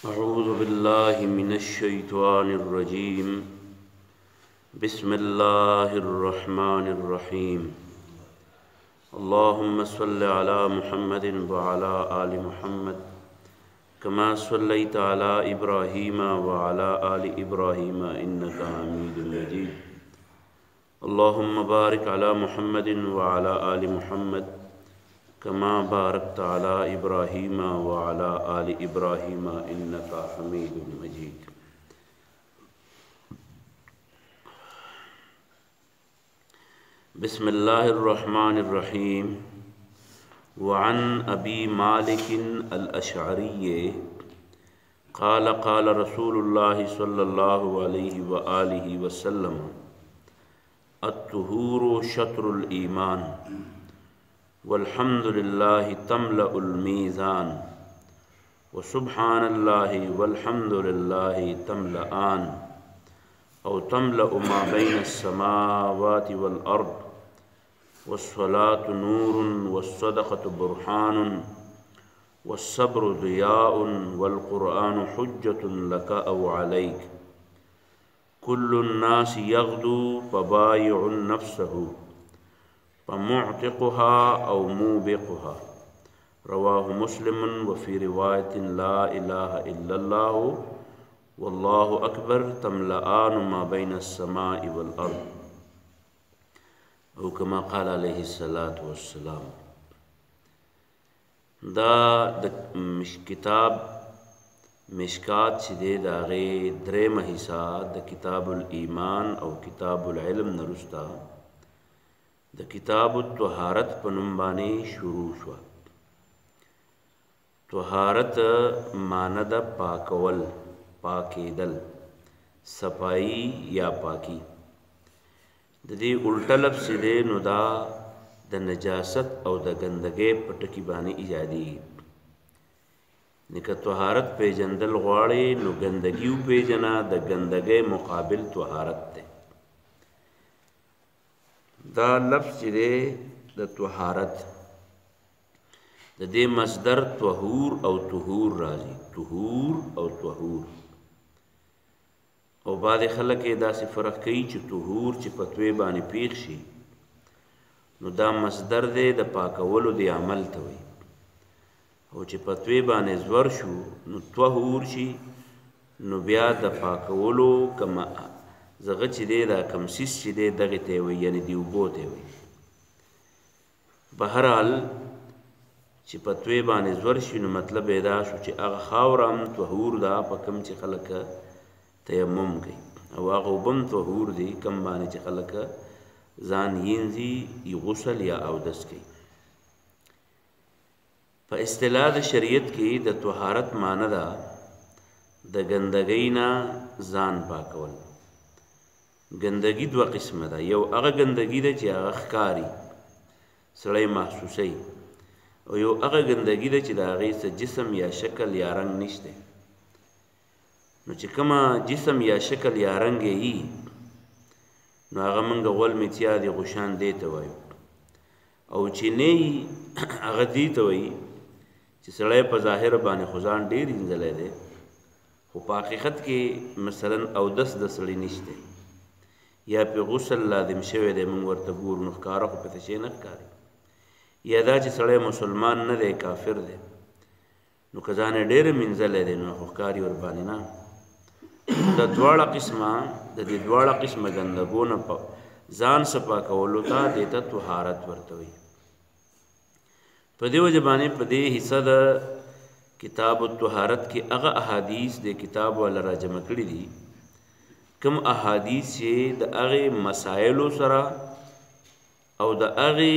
أعوذ بالله من الشيطان الرجيم. بسم الله الرحمن الرحيم. اللهم صل على محمد وعلى آل محمد كما صليت على إبراهيم وعلى آل إبراهيم إنك حميد مجيد. اللهم بارك على محمد وعلى آل محمد كما باركت على إبراهيم وعلى آل إبراهيم إنك حميد مجيد. بسم الله الرحمن الرحيم. وعن أبي مالك الأشعري قال قال رسول الله صلى الله عليه وآله وسلم: الطهور شطر الإيمان والحمد لله تملأ الميزان وسبحان الله والحمد لله تملأان أو تملأ ما بين السماوات والأرض والصلاة نور والصدقة برهان والصبر ضياء والقرآن حجة لك أو عليك. كل الناس يغدو فبايع نفسه فمعتقها أو موبقها. رواه مسلم. وفي رواية: لا إله إلا الله والله أكبر تملأان ما بين السماء والأرض، أو كما قال عليه الصلاة والسلام. دا کتاب مشکات چې دی د هغې درېیمه حصه د کتاب الایمان او کتاب العلم نه وروسته د کتاب الطهارت په نوم باندې شروع شوه. طهارت معنی ده پاکول، پاکیدل، صفائی یا پاکی. د دې الټه لفظ چې دی نو دا د نجاست او د ګندګۍ په ټکي باندې ایجادېږي. نو که طهارت پیژندل غواړې نو ګندګي وپېژنه، د ګندګۍ مقابل طهارت دی. دا لفظ چې دی د طهارت د دې مصدر طهور او طهور راځي، طهور او طهور. او بعضې خلک یې داسې فرق کوي چې طهور چې په توی باندې پیښ شي نو دا مصدر دی د پاکولو د عمل ته وایي، او چې په توی باندې زور شو نو طهور شي نو بیا د پاکولو کم زغه چې دی دا کم سیس چې دی دغې ته یې وایي، یعنې د اوبو ته یې وایي. بهرحال چې په توی باندې زور شي نو مطلب یې دا شو چې هغه خاوره هم طهور ده په کوم چې خلک تیمم کوي، او هغه اوبه هم طهور دي کوم باندې چې خلک ځان ینځي غسل یا اودس کوي. په اصطلاح د شریعت کې د طهارت معنی ده د ګندګۍ نه ځان پاکول. ګندګي دوه قسمه ده، یو هغه ګندګي ده چې هغه ښکاري سړی محسوسوي، او یو هغه ګندګي ده چې د هغې څه جسم یا شکل یا رنګ نشته. نو چې کومه جسم یا شکل یا رنګ یې نو هغه موږ غول میتیا د غوشان دی ته وایو، او چې نه یي هغه دې ته وایي چې سړی په ظاهر باندې خو ځان ډېر اینځلی دی خو په حقیقت کې مثلا اودس د سړي نشته یا پې غسل لازم شوی دی، موږ ورته ګورو نو ښکاره خو پته شی نه ښکاري. یا دا چې سړی مسلمان نه دی، کافر دی، نو که ځان یې ډېر مینځلی دی نو خو ښکاري ورباندې نه. د دواړه قسمه د دې دواړه قسمه ګندګو نه ځان صفا کولو ته دې ته طهارت ورته وایي. په دې وجه باندې په دې حصه د کتاب الطهارت کې هغه احادیث د کتاب والا را جمع کړي دي کوم احادیث چې د هغې مسایلو سره او د هغې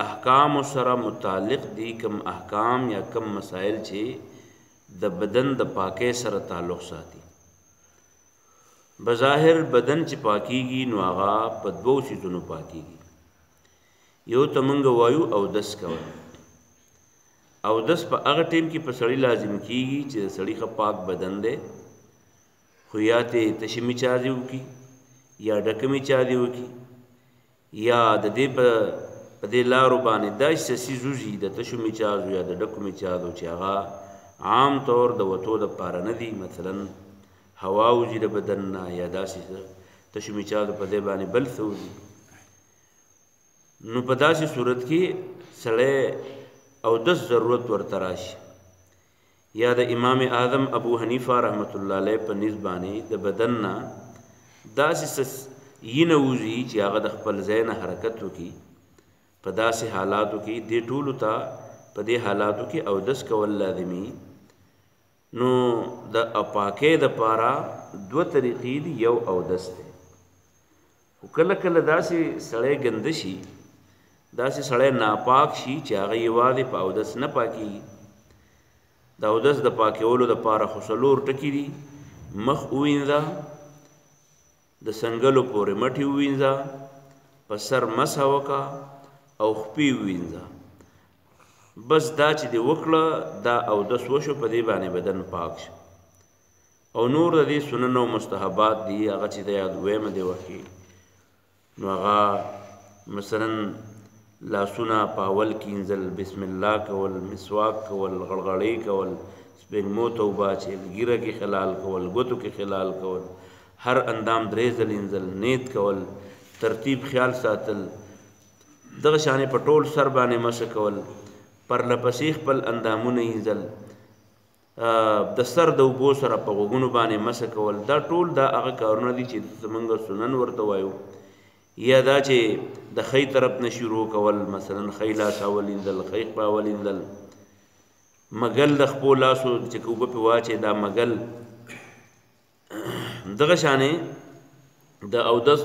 احکامو سره متعلق دي، کوم احکام یا کوم مسایل چې د بدن د پاکۍ سره تعلق ساتي. بظاهر بدن چې پاکیږي نو هغه په دوو څیزونو پاکیږي. یو ته موږ وایو اودس کول. اودس په هغه ټیم کې په سړي لازم کیږي چې د سړي ښه پاک بدن دی، خو یا ته تشې میچازې وکړي یا ډکه میچازې وکړي یا د دې په دې لارو باندې داسې څیز وځي د تشو میچازو یا د ډکو میچازو چې هغه عام طور د وتو د پاره نه دي، مثلا هوا وځي د بدن نه یا داسې تشمیچادو په دې باندې بل څه وځي. نو په داسې صورت کې سړی اودس ضرورت ورته راشي. یا د امام اعظم ابو حنیفه رحمت الله علیه په نسبت باندې د بدن نه داسې یینه وځي چې هغه د خپل ځای نه حرکت وکړي، په داسې حالاتو کې دې ټولو ته په دې حالاتو کې اودس کول لازمي. نو د پاکۍ دپاره دوه طریقې دي، یو اودس دی. خو کله کله داسې سړی ګنده شي، داسې سړی ناپاک شي چې هغه یوازې په اودس نه پاکېږي. د اودس د پاکولو دپاره خو څلور ټکي دي: مخ ووینځه، د څنګلو پورې مټې ووینځه، په سر مسح وکړه او خپې ووینځه. بس دا چې دې وکړه دا اودس وشو، په دې باندې بدن پاک شو. او نور د دې سنن او مستحبات دي، هغه چې د یاد ویمه دې وکړي. نو هغه مثلا لاسونه په اول کینځل، بسم الله کول، مسواک کول، غړغړې کول، سپېږمو ته اوبه اچول، ږیره کې خلال کول، ګوتو کې خلال کول، هر اندام درې ځل انځل، نیت کول، ترتیب خیال ساتل، دغه شانې په ټول سر باندې مسح کول، پرلپسې خپل اندامونه انځل، د سر د اوبو سره په غوږونو باندې مسح کول. دا ټول دا هغه کارونه دي چې زمونږ سنن ورته وایو. یا دا چې د ښی طرف نه شروع کول، مثلا ښی لاس اول انځل، ښی خوا اول انځل، مګل د خپو لاسو چې اوبه پې واچې دا مګل. دغه شانې د اودس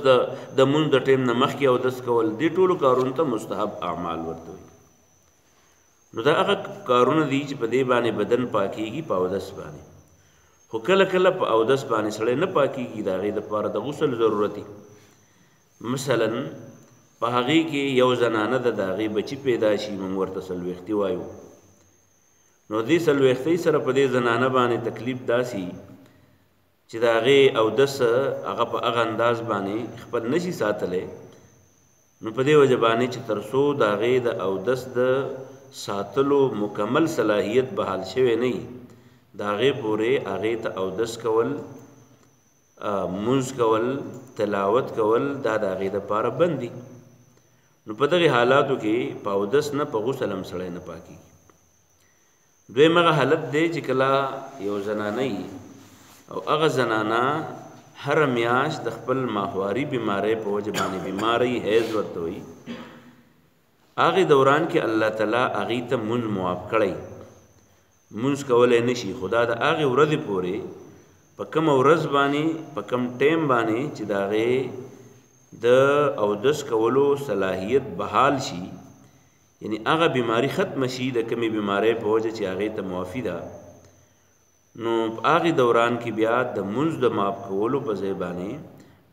د مونځ د ټیم نه مخکې اودس کول، دې ټولو کارونو ته مستحب اعمال ورته وایي. نو دا هغه کارونه دي چې په دې باندې بدن پاکېږي په اودس باندې. خو کله کله په اودس باندې سړی نه پاکېږي، د هغې دپاره د غسل ضرورت وي. مثلا په هغې کې یو زنانه ده، د هغې بچي پیدا شي، موږ ورته څلوېښتي وایو. نو دې څلوېښتۍ سره په دې زنانه باندې تکلیف داسي چې د هغې اودس هغه په هغه انداز باندې خپل نشي ساتلی. نو په دې وجه باندې چې تر څو د هغې د اودس د ساتلو مکمل صلاحیت بحال شوی نه وي، د هغې پورې هغې ته اودس کول، مونځ کول، تلاوت کول، دا د هغې دپاره بند دي. نو په دغې حالاتو کې په اودس نه په غسل هم سړی نه پاکېږي. دویم هغه حالت دی چې کله یو زنانه وي او هغه زنانه هره میاشت د خپل ماهواري بیمارۍ په وجه باندې بیماره وي، حیض ورته وایي. هغې دوران کې الله تعالی هغې ته مونځ معاف کړی، مونځ کولی نه شي. خو دا د هغې ورځې پورې په کومه ورځ باندې په کوم ټیم باندې چې د هغې د اودس کولو صلاحیت بحال شي، یعنی هغه بیماری ختمه شي د کومې بیمارۍ په وجه چې هغې ته معافي ده، نو په هغې دوران کې بیا د مونځ د معاف کولو په ځای باندې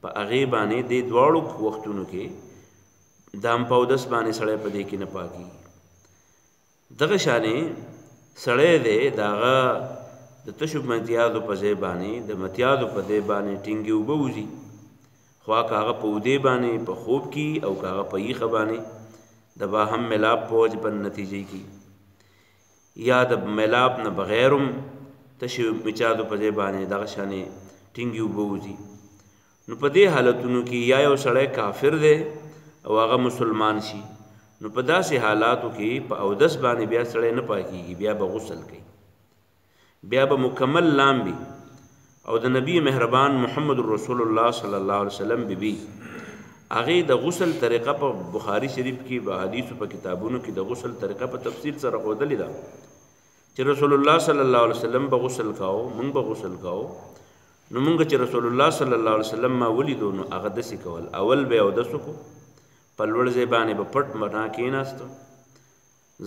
په هغې باندې دې دواړو وختونو کې د هم په اودس باندې سړی په دې کې نه پاکېږي. دغه شانې سړی دی د هغه د تشو متیازو په ځای باندې د متیازو په ځای باندې ټینګې اوبه وځي، خوا که هغه په اودې باندې په خوب کې او که هغه په یخه باندې د باهم ملاب په وجه باندې نتیجې کې، یا د ملاب نه بغیر هم تشو متیازو په ځای باندې دغه شانې ټینګې اوبه وځي. نو په دې حالتونو کې یا یو سړی کافر دی او هغه مسلمان شي، نو په داسې حالاتو کې په اودس باندې بیا سړی نه پاکېږي، بیا به غسل کوي، بیا به مکمل لامبي. او د نبی مهربان محمد رسول الله صلی الله علیه وسلم بیبي هغې د غسل طریقه په بخاري شریف کې په حدیثو په کتابونو کې د غسل طریقه په تفصیل سره ښودلې ده چې رسول الله صلی الله علیه وسلم به غسل کاوه، موږ به غسل کاوه. نو موږ چې رسول الله صلی الله علیه وسلم ما ولیدو نو هغه داسې کول، اول به اودس وکړو، په لوړ ځای باندې به پټ منا کېناستو،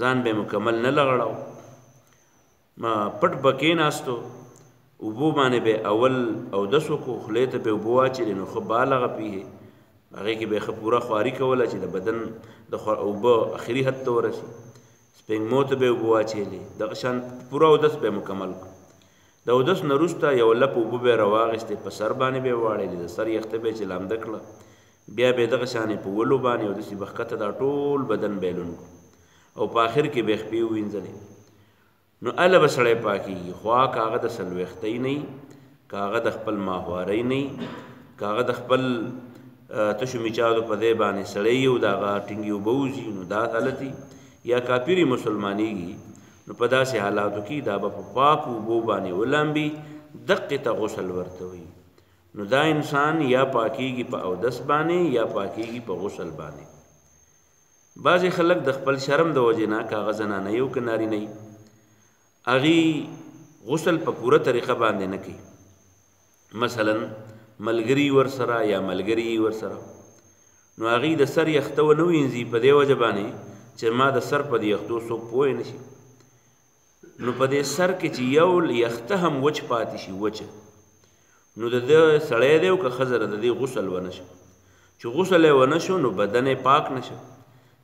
ځان به مکمل نه لغړاو، ما پټ به کېناستو، اوبو باندې به اول اودس وکړو، خولې ته به اوبه واچېدې نو ښه بالغه پیهې، هغې کې به یې ښه پوره خواري کوله چې د بدن د اوبه اخري حد ته ورسي، سپېږمو ته به یې اوبه واچېلې، دغه شان پوره اودس به یې مکمل کړو. د اودس نه وروسته یو لپ اوبه به یې راواخېستې، په سر باندې به یې واړېلې، د سر یخته به یې چې لامده کړه، بیا به یې دغه شانې په ولو باندې او داسې به ښکته دا ټول بدن به یې لوند کړو او په آخر کې به یې خپې ووینځلې. نو اله به سړی پاکېږي. خوا که هغه د څلوېښتۍ نه که هغه د خپل ماهوارۍ نه که هغه د خپل تشو میچادو په ځای باندې سړی یو د هغه ټینګې اوبه وځي نو دا حالت یا کافري مسلمانېږي، نو په داسې حالاتو کې دا به په پاکو اوبو باندې ولامبي، دقې ته غسل ورته وي. نو دا انسان یا پاکېږي په اودس باندې یا پاکېږي په غسل باندې. بعضې خلک د خپل شرم د وجې نه که هغه زنانه یو که نارینه یي هغې غسل په پوره طریقه باندې نه کوي. مثلا ملګري ورسره یا ملګري ورسره نو هغې د سر یخته ونه وینځي په دې وجه باندې چې ما د سر په دې یختو څوک پوه نه شي. نو په دې سر کې چې یو یخته هم وچ پاتې شي وچه، نو د ده سړی دی او که ښځه ده د دې غسل ونه شو. چې غسل یې ونه شو نو بدن یې پاک نه شو.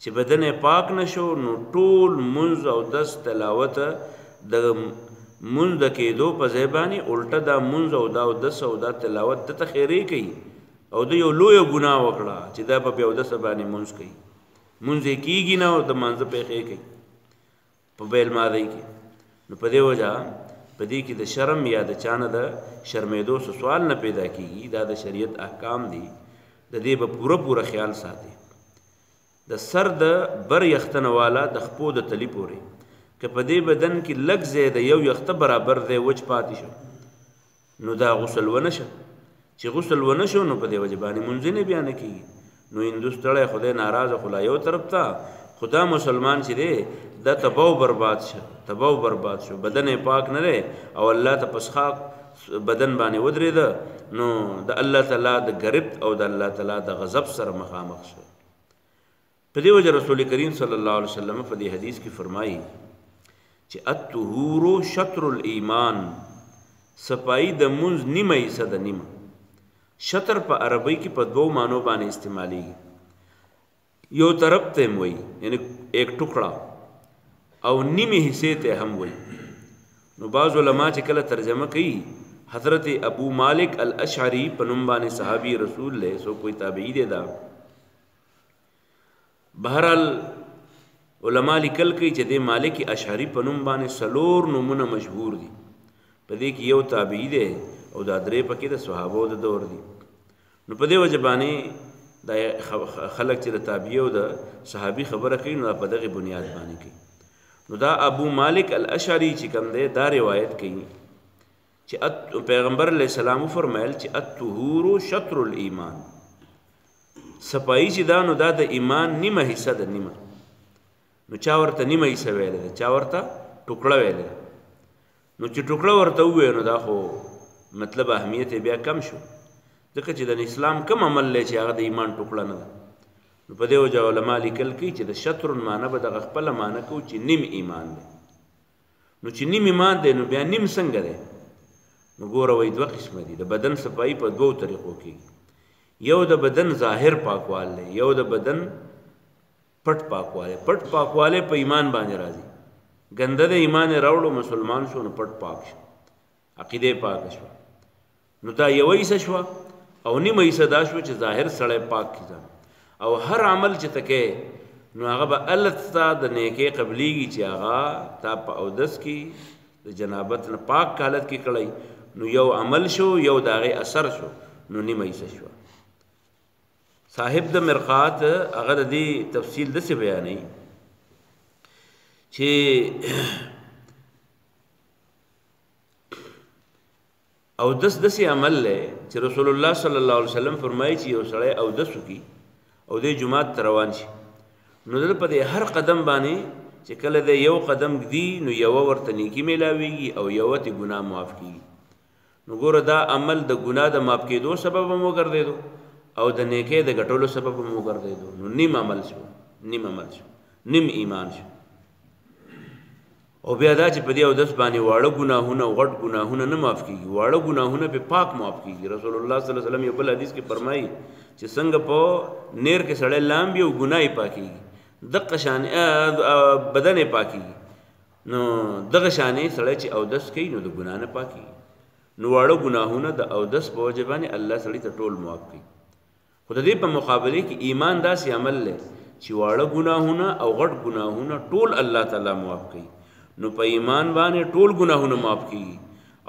چې بدن یې پاک نه شو نو ټول منځ او دس تلاوت د منځ د کېدو په ځای باندې الټه دا منځ او دا اودس او دا تلاوت ده ته خیرې کوي او د یو لویه ګناه وکړه چې دا په بې اودسه باندې منځ کوي. منځ یې کېږي نه او د مانځه پیښې کوي په بیل ماضۍ کې. نو په دې وجه په دې کې د شرم یا د چا نه د شرمېدو څه سوال نه پیدا کېږي. دا د شریعت احکام دي، د دې به پوره خیال ساتي. د سر د بر یختنه والا د خپو د تلی پورې که په دې بدن کې لږ ځای د یو یخته برابر دی وچ پاتې شو نو دا غسل ونه شه. چې غسل ونه شو نو په دې وجه باندې منځ نه بیا نه کېږي. نو هندوستړی خدای ناراضه خو لا یو طرف ته خدا مسلمان چې دی دا تباہ و برباد شو، تباہ و برباد شو، بدن پاک نه دی او الله ته پسخاک بدن باندې ودرېده نو د الله تعالی د گرفت او د الله تعالی د غضب سره مخامخ شو. په دې وجه رسول کریم صلی الله علیه وسلم په دې حدیث کې فرمایي چې الطهور شطر الایمان، صفائی د منځ نیمه حصه د نیمه. شطر په عربی کې په دوو معنو باندې استعمالیږي. یو طرف ته هم وایي یعنی ایک ټکړه او نیمه حصے ته هم وایي. نو بعض علما چې کله ترجمه کوي حضرت ابو مالک الاشعری په نوم باندې صحابي رسول له سو کوئی تابعی دی دا. بہرحال علما لیکل کوي چې د مالک اشعری په نوم باندې څلور نومونه مشهور دي. په دې کې یو تابعی دی او دا درې پکې د صحابو د دور دي. نو په دې وجه باندې دا خلک چې د تابعی او د صحابي خبره کوي نو په دغه بنیاد باندې کوي. نو دا ابو مالک الاشعری چې کوم دی دا روایت کوي چې پیغمبر علیه السلام فرمایل چې الطهور شطر الایمان، صفائی چې دا نو دا د ایمان نیمه حصہ ده نیمه. نو چا ورته نیمه حصہ ویلی ده، چا ورته ټوکړه ویلی ده. نو چې ټوکړه ورته ووایو نو دا خو مطلب اهمیت بیا کم شو، ځکه چې د اسلام کم عمل دی چې هغه د ایمان ټوکړه نه ده. نو په دې وجه علما لیکل کوي چې د شطر معنی به دغه خپله معنی کوو چې نیم ایمان دی. نو چې نیم ایمان دی نو بیا نیم څنګه دی؟ نو ګوره وایي دوه قسمه دي. د بدن صفائی په دوو طریقو کېږي. یو د بدن ظاهر پاکوال دی، یو د بدن پټ پاکواله. پټ پاکواله په ایمان باندې راځي. ګنده د ایمان راوړو مسلمان شو نو پټ پاک شو، عقیده پاک شو. نو دا یو حصہ شو او نیمه حصہ دا شو چې ظاهر سړی پاک کړي. او هر عمل چې تکې نو هغه به الله ستا د نیکۍ قبلیږي چې هغه تا په اودس کې د جنابت نه پاک حالت کې کړی. نو یو عمل شو، یو د هغې اثر شو، نو نیمه حصہ شو. صاحب د مرقات هغه د دې تفصیل داسې بیانوي چې اودس داسې عمل دی چې رسول الله صلی الله علیه وسلم فرمایي چې یو سړی اودس وکړي او د جومات ته روان شي نو د په دې هر قدم باندې چې کله د یو قدم ږدي نو یوه ورته نیکي میلاویږي او یوه ته ګناه معاف کېږي. نو ګوره دا عمل د ګناه د معاف کېدو سبب هم وګرځېدو او د نیکۍ د ګټلو سبب هم وګرځېدو. نو نیم عمل شو، نیم عمل شو، نیم ایمان شو. او بیا دا چې په دې اودس باندې واړه ګناهونه او غټ ګناهونه نه معاف کېږي، واړه ګناهونه پې پاک معاف کېږي. رسول الله صلی الله علیه وسلم یو بل حدیث کې فرمایي چې څنګه په نیر کې سړی لامبي او ګناه یې پاکېږي دغه شانې بدن یې پاکېږي. نو دغه شانې سړی چې اودس کوي نو د ګناه نه پاکېږي. نو واړه ګناهونه د اودس په وجه باندې الله سړي ته ټول معاف کوي. خو د دې په مقابله کې ایمان داسې عمل دی چې واړه ګناهونه او غټ ګناهونه ټول الله تعالی معاف کوي. نو په ایمان باندې ټول ګناهونه معاف کیږي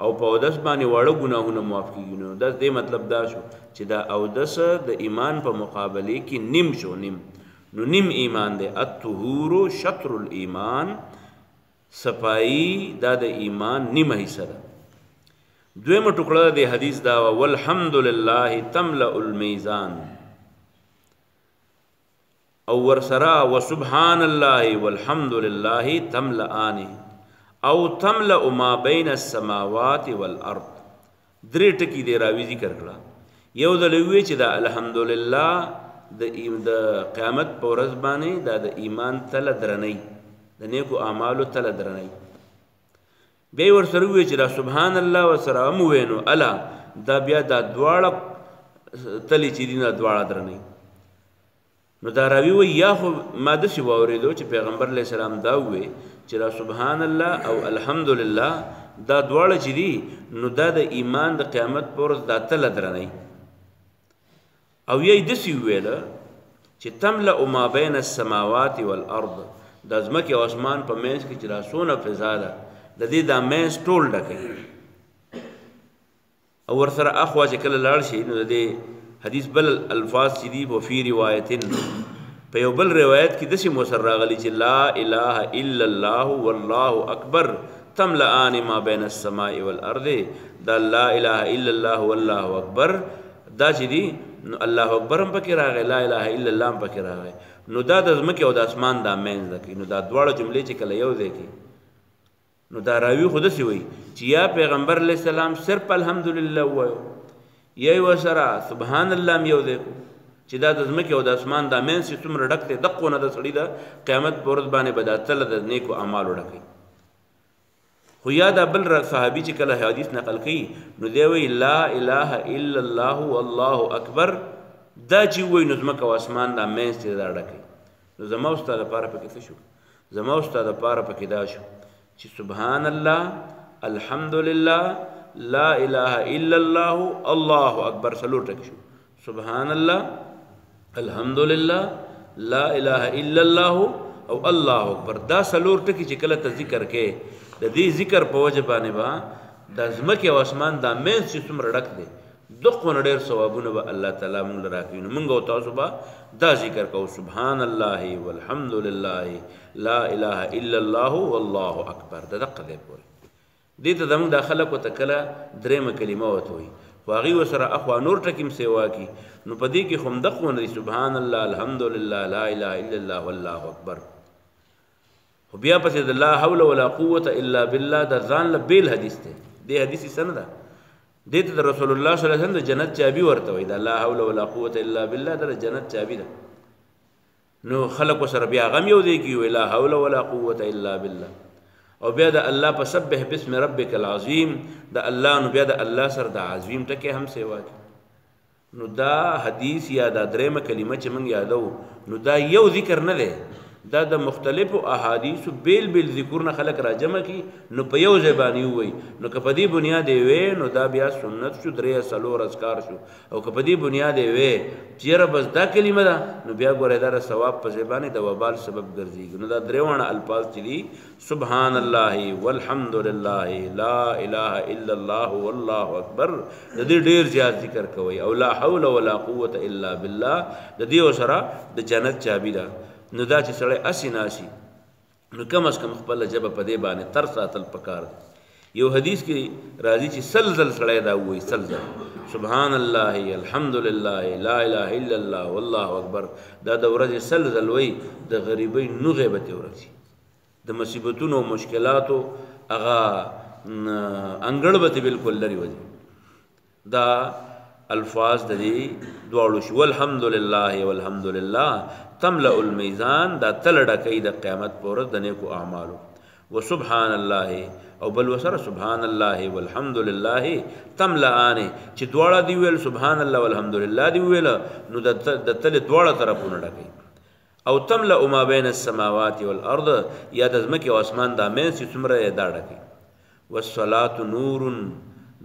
او په اودس باندې واړه ګناهونه معاف کیږي نو دا دې مطلب دا شو چې دا اودس د ایمان په مقابله کې نیم شو نو نیم ایمان دی الطهور شطر الایمان صفائی دا د ایمان نیمه حصہ ده دویمه ټوکړه د حدیث دا والحمدلله تملأ المیزان او ورسرا وسبحان الله والحمد لله تملأان او تملأ ما بين السماوات والارض درې ټکی دی راوی ذکر کړه یو د لوی چې دا الحمدلله د قیامت په ورځ باندې دا د ایمان تل درنی د نیکو اعمالو تل درنی به ورسره وی چې دا سبحان الله وسره مو وینو الا دا بیا دا دواړه تلی چې دینه دواړه درنی نو دا راوی وی یا خو ما داسې واورېدو چې پیغمبر علیه السلام دا ووی چې دا سبحان الله او الحمدلله دا دواړه چې دي نو دا د ایمان د قیامت په ورځ دا تله درنی او یې داسې وویله چې تملأ ما بین السماوات والارض دا ځمکې او اسمان په منځ کې چې دا څونه فضا ده د دې دا منځ ټول ډکوي او ورسره اخوا چې کله لاړ شي نو د دې حدیث بل الفاظ چې دي وفي روایتن په یو بل روایت کې داسې مصر راغلی چې لا اله الا الله والله اکبر تملأان ما بین السماء والارض دا لا اله الا الله والله اکبر دا چې دي نو الله اکبر هم پکې راغی لا اله الا الله هم پکې راغی نو دا د ځمکې او د اسمان دا منځ ده نو دا دواړه جملې چې کله یو ځای کې نو دا راوي خو داسې وایي چې یا پیغمبر علیه السلام صرف الحمدلله ووایو یی وسره سبحان الله م یو دی چې دا د ځمکې او د اسمان دا منځ چې څومره ډک دی دقونه د سړي د قیامت په ورځ باندې به دا تله د نیکو اعمالو ډکوي خو یا دا بل صحابي چې کله حدیث نقل کوي نو دی وایي لا اله الا الله والله اکبر دا چې وایي نو ځمکه او اسمان دا منځ چې دا ډکوي نو زما او ستا دپاره پکې څه شو زما او ستا دپاره پکې دا شو چې سبحان الله الحمدلله لا اله الا الله الله اکبر سلور ټکی شو سبحان الله الحمدلله لا اله الا الله او الله اکبر دا سلور ټکی چې کله ته ذکر کې د دې ذکر په وجه باندې با د ځمکې او اسمان دا منځ چې څومره ډک دی دغونه ډېر ثوابونه به الله تعالی موږ له راکوي نو موږ او تاسو به دا ذکر کوو سبحان الله والحمد لله لا اله الا الله والله اکبر د دقه دی پورې دې ته زموږ دا خلک ورته کله درېیمه کلمه ورته وایي خو هغوی ورسره اخوا نور ټکي هم سیوا کي نو په دې کې خو همدغونه دي سبحان الله الحمدلله لا اله الا الله والله اکبر خو بیا پسې د لا حول ولا قوة الا بالله د ځان له بیل حدیث دی دې حدیث یې څه نه ده دې ته د رسول الله صلی الله علیه وسلم د جنت چابي ورته وایي د لا حول ولا قوة الا بالله د جنت چابي ده نو خلک ورسره بیا غم یو دی کي وایي لا حول ولا قوة الا بالله او بیا د الله په سبح بسم ربک العظیم د الله نو بیا د الله سره د عظیم ټکی هم سیوا کی نو دا حدیث یا دا درېیمه کلمه چې موږ یادو نو دا یو ذکر نه دی دا د مختلفو احادیثو بیل بیل ذکرونه خلک را جمع کی نو په یو ځای باندې ووایي نو که په دې بنیاد یې وې نو دا بیا سنت شو درې څلور اذکار شو او که په دې بنیاد یې وې چې یاره بس دا کلمه ده نو بیا ګورئ دا د ثواب په ځای باندې د وبال سبب ګرځېږي نو دا درې واړه الفاظ چې دي سبحان الله والحمد لله لا اله الا الله والله اکبر د دې ډېر زیات ذکر کوئ او لا حول ولا قوة الا بالله د دې سره د جنت چابي ده نو دا چې سړی اسې ناسي نو کم از کم خپله ژبه په دې باندې تر ساتل پکار دی یو حدیث کې راځي چې سل ځل سړی دا ووایي سل ځل سبحان الله الحمد لله لا اله الا الله والله اکبر دا د ورځې سل ځل وایي د غریبۍ نوغې به ترې ورځي د مصیبتونو او مشکلاتو هغه انګړ به ترې بلکل لرې وځي دا الفاظ د دې دواړو شو والحمد لله والحمد لله تملأ المیزان دا تل ډکوي د قیامت په ورځ د نیکو اعمالو وسبحان الله او بل وسره سبحان الله والحمد لله تملأان چې دواړه دی ویل سبحان الله والحمد لله دی ویل نو د تل دواړه طرفونه ډکوي او تملأ ما بین السماوات والارض یا د ځمکې او اسمان دا منځ چې څومره یې دا ډکوي والصلاة نور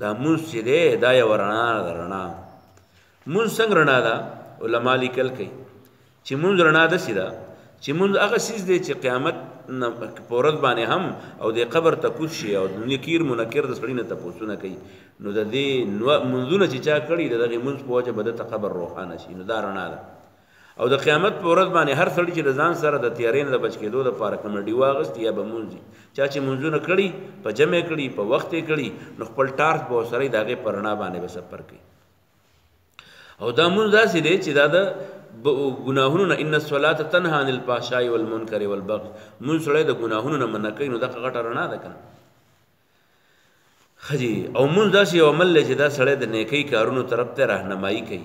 دا مونځ چې دی دا یوه رڼا ده رڼا مونځ څنګه رڼا ده علما لیکل کوي چې مونځ رڼا داسې ده چې مونځ هغه څیز دی چې قیامت په ورځ باندې هم او د قبر تپوس شي او نکیر منکر د سړي نه تپوسونه کوي نو د دې منځونه چې چا کړي د دغې منځ په وجه به دته قبر روښانه شي نو دا رڼا ده او د قیامت په ورځ باندې هر سړي چې د ځان سره د تیارې نه د بچ کېدو دپاره کومه ډیوه اغوستې یا به مونځي چا چې منځونه کړي په جمع کړي په وخت یې کړي نو خپل ټارچ به ورسره د هغې په رڼا باندې به سفر کوي او دا مونځ داسې دی چې دا د ګناهونو نه ان الصلاة تنهى عن الفحشاء والمنکر والبغي مونځ سړی د ګناهونو نه منع کوي نو دغه غټه رڼا ده که نه ښه جي او مونځ داسې یو عمل دی چې دا سړی د نیکۍ کارونو طرف ته راهنمایي کوي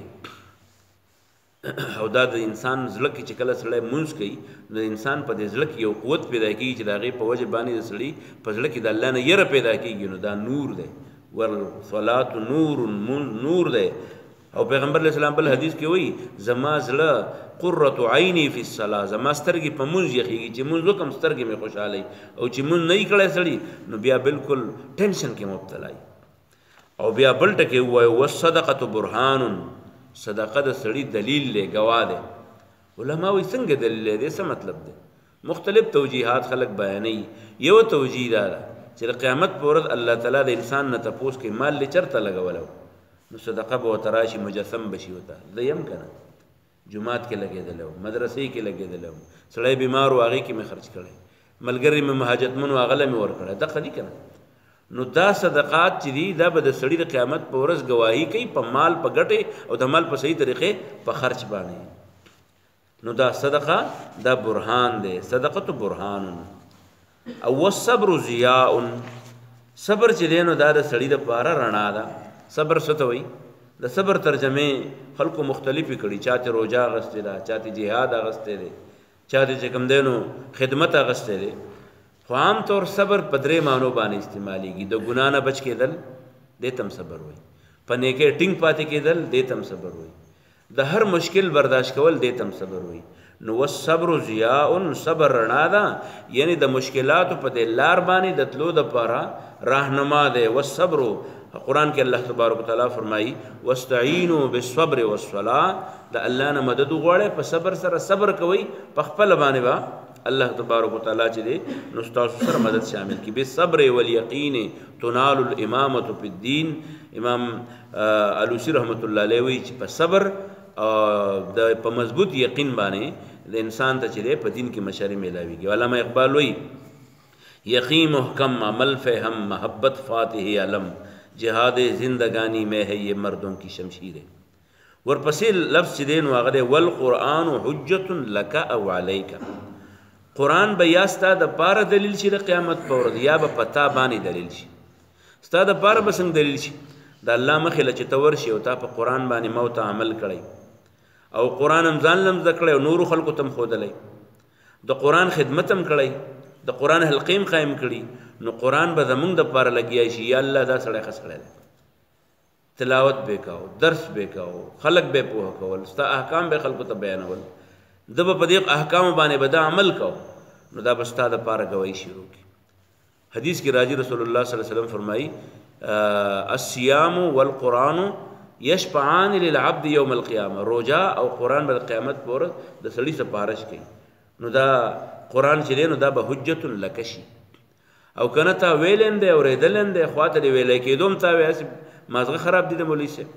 او دا د انسان زړه کې چې کله سړی مونځ کوي نو د انسان په دې زړه کې یو قوت پیدا کېږي چې د هغې په وجه باندې د سړي په زړه کې د الله نه یره پیدا کېږي نو دا نور دی والصلاة نور نور دی او پیغمبر علیه السلام بل حدیث کې وایي زما زړه قرة عیني فی الصلاة زما سترګې په مونځ یخېږي چې مونځ وکړم سترګې مې خوشحاله او چې مونځ نه یې کړی سړي نو بیا بالکل ټینشن کې مبتلا او بیا بل ټکی ووایو والصدقة برهان صدقه د سړي دلیل دی ګواه دی علما وایي څنګه دلیل دی څه مطلب دی مختلف توجیحات خلک بیانوي یو توجیه دا ده چې د قیامت په ورځ الله تعالی د انسان نه تپوس کوي مال دې چېرته لګولی نو صدقه به ورته راشي مجسم به شي ورته زه یم که نه جومات کې لګېدلی وم مدرسې کې لګېدلی وم سړی بیمار و هغې کې مې خرچ کړی ملګری مې مهاجتمن و هغه له مې ورکړی دغه دي که نه نو دا صدقات چې دي دا به د سړي د قیامت په ورځ ګواهي کوي په مال په ګټې او د مال په صحیح طریقې په خرچ باندې نو دا صدقه دا برهان دی صدقه برهان او والصبر ضیاء صبر چې دی نو دا د سړي دپاره رڼا ده صبر څه ته وایي د صبر ترجمې خلکو مختلفې کړي چا ته روژه اغوستې ده چا ته جهاد اغوستی دی چا ته چې کوم دی نو خدمت اغوستی دی خو عام طور صبر په درې معنو باندې استعمالیږي د ګناه نه بچ کېدل دې ته هم صبر وایي په نیکۍ ټینګ پاتې کېدل دې ته هم صبر وایي د هر مشکل برداشت کول دې ته هم صبر وایي نو والصبر ضیاء صبر رڼا ده یعنی د مشکلاتو په دې لار باندې د تلو دپاره راهنما دی والصبر قرآن کې الله تبارک وتعالی فرمایي واستعینوا بالصبر والصلاة د الله نه مدد وغواړئ په صبر سره صبر کوئ په خپله باندې به الله تبارک وتعالی چې دی نو ستاسو سره مدد شامل کړي بالصبر والیقین تنال الامامة فی الدین امام علوسی رحمت الله علیه وایي چې په صبر په مضبوط یقین باندې د انسان ته چې دی په دین کې مشري میلاویږي علامه اقبال وایي یقین محکم عمل فهم محبت فاتح علم جہاد زندگانی میں ہے یہ مردوں کی شمشیر ورپسې لفظ چې دی نو هغه دی والقرآن حجة لک او علیک قرآن به یا ستا د پاره دلیل شي د قیامت په ورځ یا به په تا باندې دلیل شي ستا د پاره به څنګه دلیل شي د الله مخې له چې ته ورشي او تا په قرآن باندې موت عمل کړی او قرآن هم ځان لم زده کړی او نورو خلکو ته هم ښودلی د قرآن خدمت هم کړی د قرآن حلقې هم قایم کړي نو قرآن به زمونږ دپاره لګیا شي یا الله دا سړی ښه سړی دی تلاوت به کوو درس به کوو خلک به پوهه کول ستا احکام به خلکو ته بیانول ده به په دې احکامو باندې به دا عمل کوو نو دا به ستا دپاره ګواهي شروع کړي حدیث کې راځي رسول الله صلی الله علیه وسلم فرمایي الصیام والقرآن یشفعان للعبد یوم القیامه روژه او قرآن به د قیامت په ورځ د سړي سپارش کوي نو دا قرآن چې دی نو دا به حجت لک شي او کنه تا ویلم دی اورېدلم دی خواته دی ویلی کېدو هم تا وایي مازغه خراب دي د مولوي صاحب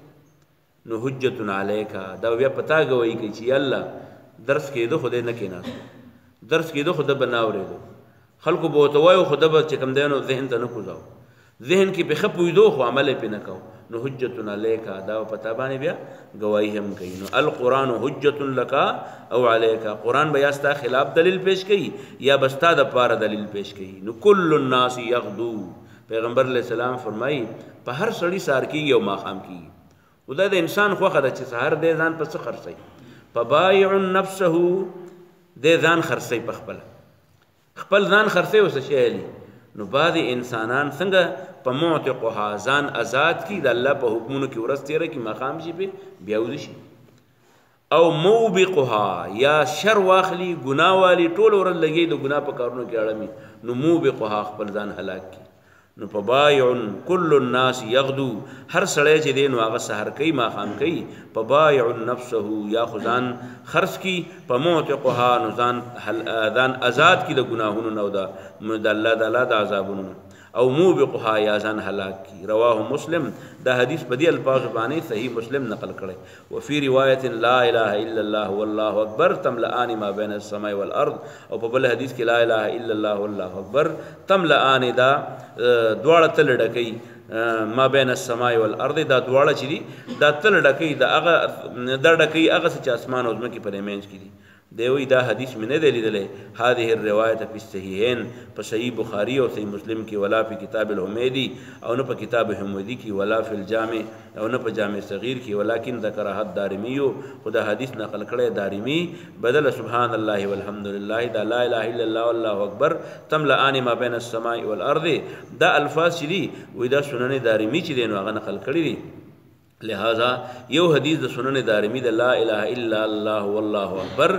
نو حجت علیکا دا بیا په تا ګواهي کوي چې الله درس کېدو خو دی نه کېناستو درس کېدو خو ده به نه اورېدو خلکو به ورته وایو خو ده به چې کوم دی نو ذهن ته نه کوزاو ذهن کې پې ښه پوهېدو خو عمل یې پې نه کوو نو حجت علیکا دا په تا باندې بیا ګواهي هم کوي نو القرآن حجت لک او علیکا قرآن به یا ستا خلاف دلیل پیش کوي یا به ستا دپاره دلیل پیش کوي نو کل الناس یغدو پیغمبر علیه السلام فرمایي په هر سړي سهار کېږي او ماښام کېږي خو دا د انسان خوښه ده چې سهار دی ځان په څه خرڅوي په بایع نفسه دی ځان خرڅوي په خپل ځان خرڅوي اوس څه شی نو بعضې انسانان څنګه په معتقها ځان آزاد کړي د الله په حکمونو کې ورځ تېره کړي ماښام شي پې بیا وده شي او موبقها یا شر واخلي ګناه والي ټوله ورځ لګي د ګناه په کارونو کې اړمي نو موبقها خپل ځان هلاک کړي نو په بایع کل الناس یغدو هر سړی چې دی نو هغه سحر کوي ماښام کوي په بایع نفسه یا خو ځان خرڅ کي په معتقها نو ځان آزاد کي د ګناهونو نه او د الله تعالی د عذابونو او موبقها یا ځان هلاک کی رواه مسلم دا حدیث په دې الفاظ باندې صحیح مسلم نقل کړي وفي روایت لا اله الا الله والله اکبر تملأان ما بين السماء والارض او په بل حدیث کې لا اله الا الله والله اکبر تملأان دا دواړه تل ډکې ما بین السماء والارض دا دواړه چې دي دا تل ډکې دا هغه دا ډکې هغه چې اسمان او ځمکې پر منځ کې دي دیوی دا حدیث میں نه دی لیدلی هذه الروایت فی الصحیحین په صحیح بخاری او صحیح مسلم کې ولا فی کتاب الحمیدی او نه په کتاب حمیدی کې ولا فی الجامع او نه په جامع صغیر کې ولکن ذکرها الدارمی خدا حدیث نقل کړی دارمی بدل سبحان الله والحمد لله دا لا اله الا الله والله اکبر تملأان ما بین السماء والارض دا الفاظ چې دي وې دا سنن دارمی چې دی نو هغه نقل کړی دي لہذا یو حدیث د سنن دارمی د لا اله الا الله والله اکبر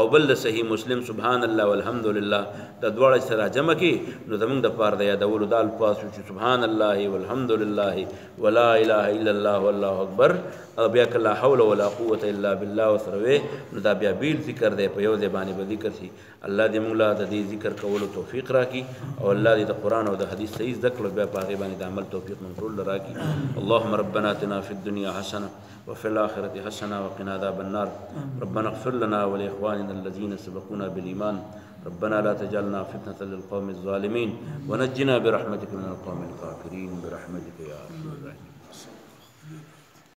او بل د صحیح مسلم سبحان الله والحمد لله د دواړه سره جمع کی نو زمونږ د پاره د یادولو د الفاظ چې سبحان الله والحمد لله ولا اله الا الله والله اکبر او بیا لا حول ولا قوه الا بالله وسره نو دا بیا بیل ذکر دی په یو ځای باندې به ذکر شي الله دې موږ له دې ذکر کولو توفیق راکړي او الله دې د قران او د حدیث صحیح ذکر بیا په هغه باندې د عمل توفیق موږ ټول راکړي اللهم ربنا اتنا في الدنيا حسنه وفي الآخرة حسنة وقنا عذاب النار ربنا اغفر لنا ولإخواننا الذين سبقونا بالإيمان ربنا لا تجعلنا فتنة للقوم الظالمين ونجنا برحمتك من القوم الكافرين برحمتك يا أرحم الراحمين